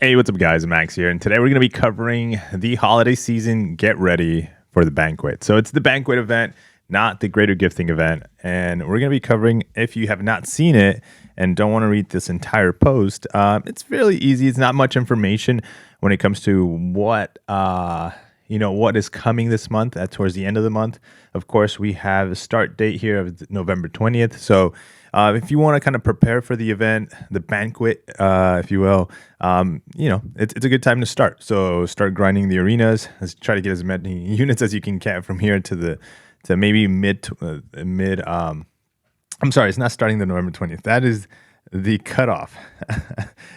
Hey, what's up, guys? Max here, and today we're going to be covering the holiday season. Get ready for the banquet. So, it's the banquet event, not the greater gifting event. And we're going to be covering, if you have not seen it and don't want to read this entire post, it's really easy. It's not much information when it comes to what is coming this month towards the end of the month. Of course, we have a start date here of November 20th. So, if you want to kind of prepare for the event, the banquet, if you will, it's a good time to start. So start grinding the arenas. Let's try to get as many units as you can get from here to maybe mid. I'm sorry, it's not starting the November 20th. That is the cutoff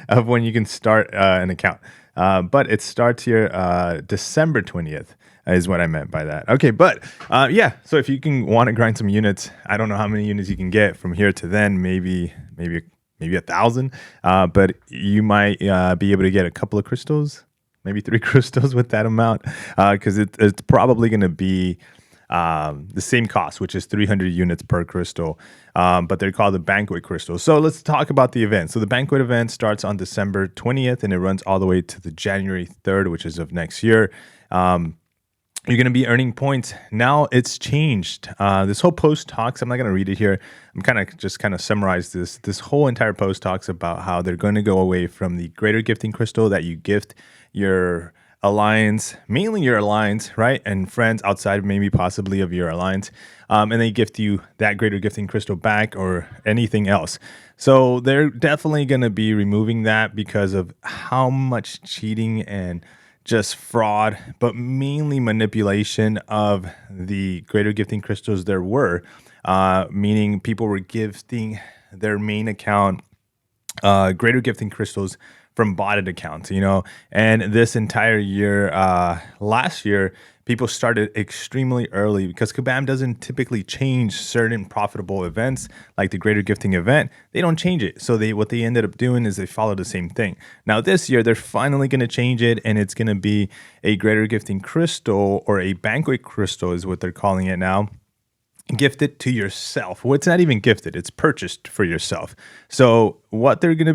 of when you can start an account. But it starts here December 20th is what I meant by that. Okay, but yeah, so if you can want to grind some units, I don't know how many units you can get from here to then, maybe 1,000, but you might be able to get a couple of crystals, maybe 3 crystals with that amount, because it's probably going to be the same cost, which is 300 units per crystal, but they're called the banquet crystals. So let's talk about the event. So the banquet event starts on December 20th, and it runs all the way to the January 3rd, which is of next year. You're going to be earning points. Now it's changed. This whole post talks, I'm not going to read it here. I'm kind of summarize this. This whole entire post talks about how they're going to go away from the greater gifting crystal that you gift your alliance, mainly your alliance, right? And friends outside, maybe possibly of your alliance. And they gift you that greater gifting crystal back or anything else. So they're definitely going to be removing that because of how much cheating and just fraud, but mainly manipulation of the greater gifting crystals there were, meaning people were gifting their main account greater gifting crystals from botted accounts, and this entire year, last year, people started extremely early because Kabam doesn't typically change certain profitable events like the greater gifting event. They don't change it. So what they ended up doing is they followed the same thing. Now this year, they're finally going to change it, and it's going to be a greater gifting crystal, or a banquet crystal is what they're calling it now. Gifted to yourself. Well, it's not even gifted, it's purchased for yourself. So what you're going to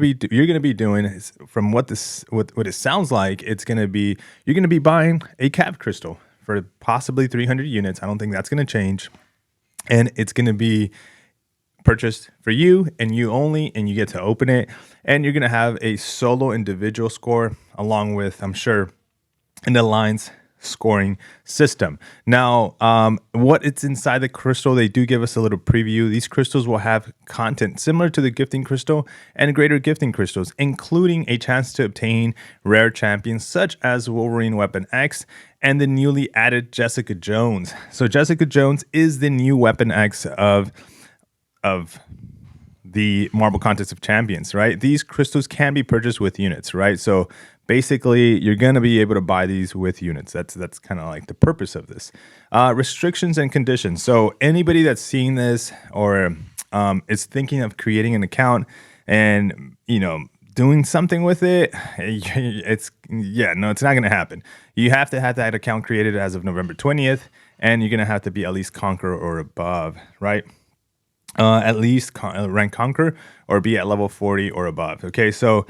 be doing is, from what it sounds like, you're going to be buying a cap crystal for possibly 300 units. I don't think that's going to change, and it's going to be purchased for you and you only, and you get to open it, and you're going to have a solo individual score along with, I'm sure, an alliance scoring system. Now, what it's inside the crystal, they do give us a little preview. These crystals will have content similar to the gifting crystal and greater gifting crystals, including a chance to obtain rare champions such as Wolverine Weapon X and the newly added Jessica Jones. So Jessica Jones is the new Weapon X of the Marvel Contest of Champions, right? These crystals can be purchased with units, right? So basically, you're going to be able to buy these with units. That's kind of like the purpose of this. Restrictions and conditions. So anybody that's seeing this or is thinking of creating an account and, doing something with it, it's not going to happen. You have to have that account created as of November 20th, and you're going to have to be at least Conqueror or above, right? At least rank Conqueror or be at level 40 or above. Okay, so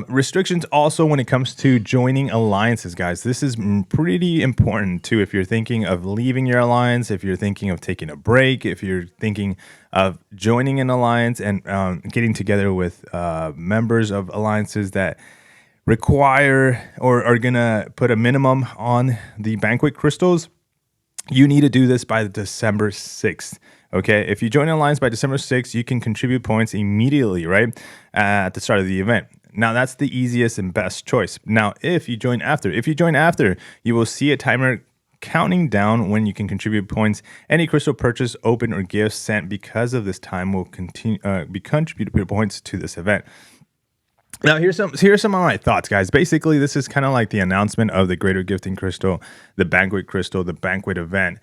restrictions also when it comes to joining alliances, guys. This is pretty important too. If you're thinking of leaving your alliance, if you're thinking of taking a break, if you're thinking of joining an alliance and getting together with members of alliances that require or are gonna put a minimum on the banquet crystals, you need to do this by December 6th. Okay, if you join an alliance by December 6th, you can contribute points immediately, right, at the start of the event. Now, that's the easiest and best choice. Now, if you join after, you will see a timer counting down when you can contribute points. Any crystal purchase, open, or gifts sent because of this time will continue be contributed points to this event. Now, here's some of my thoughts, guys. Basically, this is kind of like the announcement of the greater gifting crystal, the banquet crystal, the banquet event.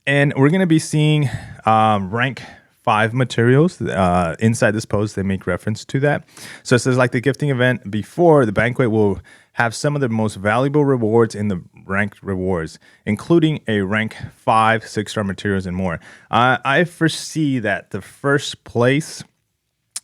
And we're going to be seeing rank 5 materials inside this post. They make reference to that. So it says, like the gifting event before, the banquet will have some of the most valuable rewards in the ranked rewards, including a rank 5 6-star materials and more. I foresee that the first place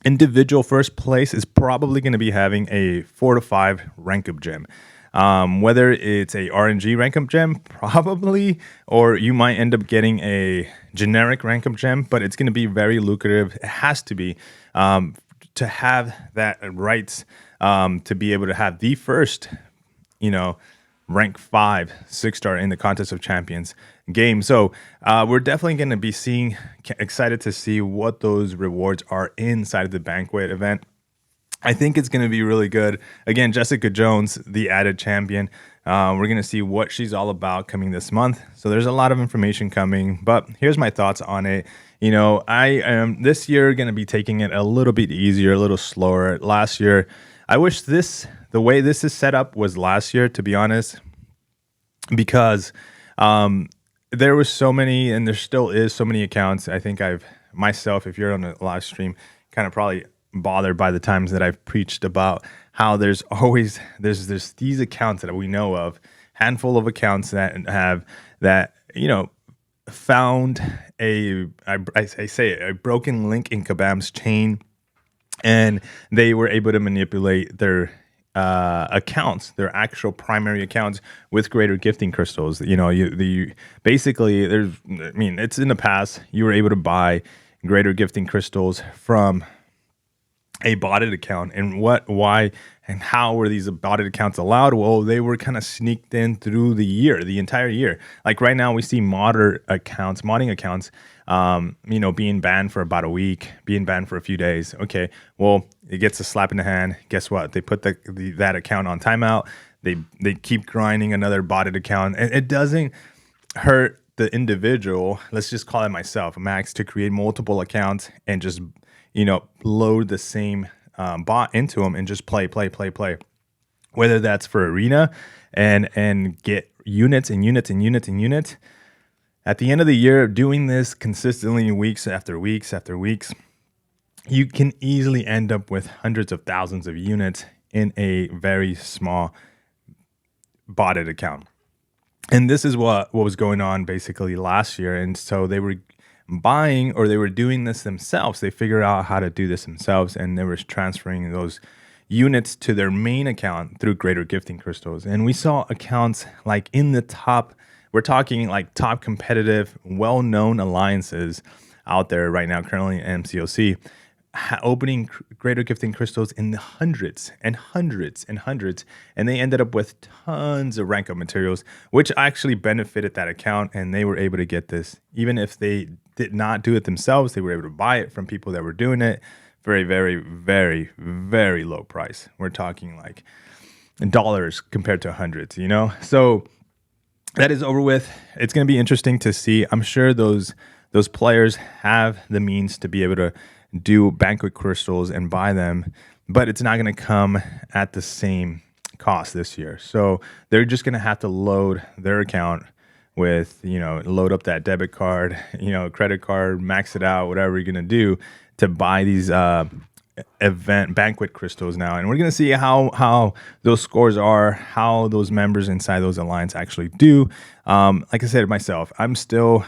Individual first place is probably going to be having a 4 to 5 rank up gem. Whether it's a RNG rank up gem, probably, or you might end up getting a generic rank up gem, but it's going to be very lucrative. It has to be to have that rights to be able to have the first, you know, rank 5 6-star in the Contest of Champions game. So we're definitely going to be excited to see what those rewards are inside of the Banquet event. I think it's going to be really good. Again, Jessica Jones, the added champion. We're going to see what she's all about coming this month. So there's a lot of information coming, but here's my thoughts on it. I am this year going to be taking it a little bit easier, a little slower. Last year, I wish the way this is set up was last year, to be honest, because there was so many, and there still is so many accounts. I think myself, if you're on a live stream, kind of probably bothered by the times that I've preached about how there's these accounts that we know of, handful of accounts that have that found I say it, a broken link in Kabam's chain, and they were able to manipulate their accounts, their actual primary accounts, with greater gifting crystals. Basically, it's in the past. You were able to buy greater gifting crystals from a botted account, and why and how were these botted accounts allowed? Well, they were kind of sneaked in through the entire year. Like right now, we see modding accounts, being banned for about a week, being banned for a few days. Okay, well, it gets a slap in the hand. Guess what? They put that account on timeout. They keep grinding another botted account, and it doesn't hurt the individual. Let's just call it myself, Max, to create multiple accounts and just load the same bot into them and just play. Whether that's for arena and get units and units and units and units. At the end of the year, doing this consistently, weeks after weeks after weeks, you can easily end up with hundreds of thousands of units in a very small botted account. And this is what was going on basically last year. And so they were buying, or they were doing this themselves. They figured out how to do this themselves, and they were transferring those units to their main account through greater gifting crystals. And we saw accounts like in the top, we're talking like top competitive, well-known alliances out there right now, currently in MCOC, opening greater gifting crystals in the hundreds and hundreds and hundreds, and they ended up with tons of rank up materials, which actually benefited that account, and they were able to get this. Even if they did not do it themselves, they were able to buy it from people that were doing it for a very, very, very low price. We're talking like dollars compared to hundreds, So that is over with. It's going to be interesting to see. I'm sure those players have the means to be able to do Banquet crystals and buy them, but it's not going to come at the same cost this year. So they're just going to have to load their account with, load up that debit card, credit card, max it out, whatever you're going to do to buy these event Banquet crystals now. And we're going to see how those scores are, how those members inside those alliance actually do. Like I said myself, I'm still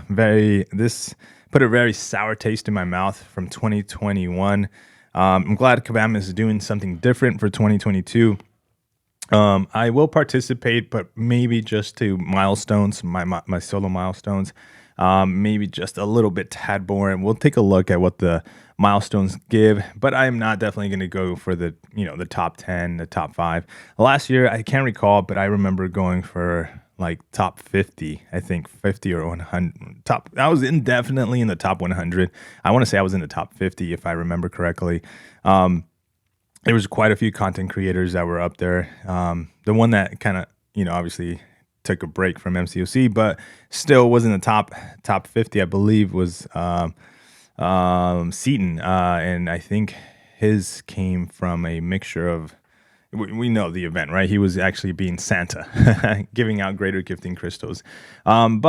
put a very sour taste in my mouth from 2021. I'm glad Kabam is doing something different for 2022. I will participate, but maybe just to milestones, my solo milestones. Maybe just a little bit tad boring. We'll take a look at what the milestones give, but I'm not definitely going to go for the top 10, the top 5. Last year, I can't recall, but I remember going for like top 50, I think 50 or 100 top. I was definitely in the top 100. I want to say I was in the top 50 if I remember correctly. There was quite a few content creators that were up there. The one that kind of, obviously took a break from MCOC, but still was in the top 50, I believe, was Seaton. And I think his came from a mixture of, we know the event, right? He was actually being Santa, giving out greater gifting crystals. Yeah,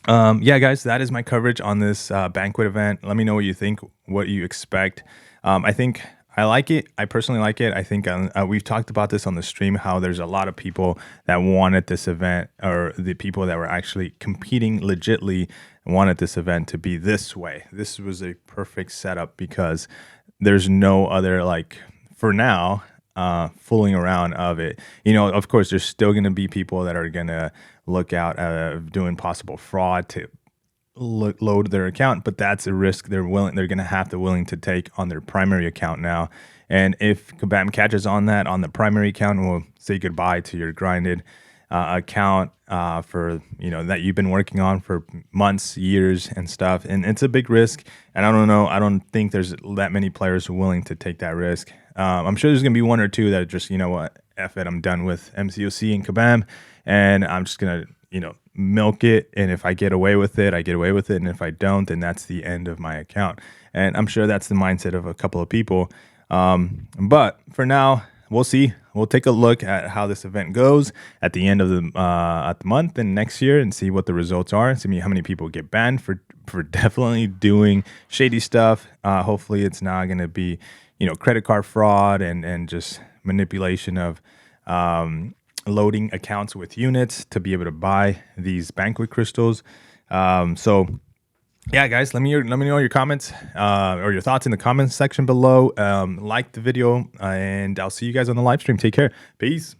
guys, that is my coverage on this Banquet event. Let me know what you think, what you expect. I think I like it. I personally like it. I think we've talked about this on the stream, how there's a lot of people that wanted this event, or the people that were actually competing legitly wanted this event to be this way. This was a perfect setup because there's no other, like, for now, fooling around of it. Of course, there's still going to be people that are going to look out doing possible fraud to load their account, but that's a risk they're going to have to willing to take on their primary account now. And if Kabam catches on that on the primary account, we'll say goodbye to your grinded account for that you've been working on for months, years, and stuff. And it's a big risk. And I don't know. I don't think there's that many players willing to take that risk. I'm sure there's gonna be one or two that are just, what, F it, I'm done with MCOC and Kabam, and I'm just gonna milk it. And if I get away with it, I get away with it. And if I don't, then that's the end of my account. And I'm sure that's the mindset of a couple of people. But for now, we'll see. We'll take a look at how this event goes at the end of the month and next year, and see what the results are. See how many people get banned for definitely doing shady stuff. Hopefully, it's not going to be credit card fraud and just manipulation of loading accounts with units to be able to buy these Banquet crystals. So yeah, guys, let me know your comments or your thoughts in the comments section below. Like the video, and I'll see you guys on the live stream. Take care. Peace.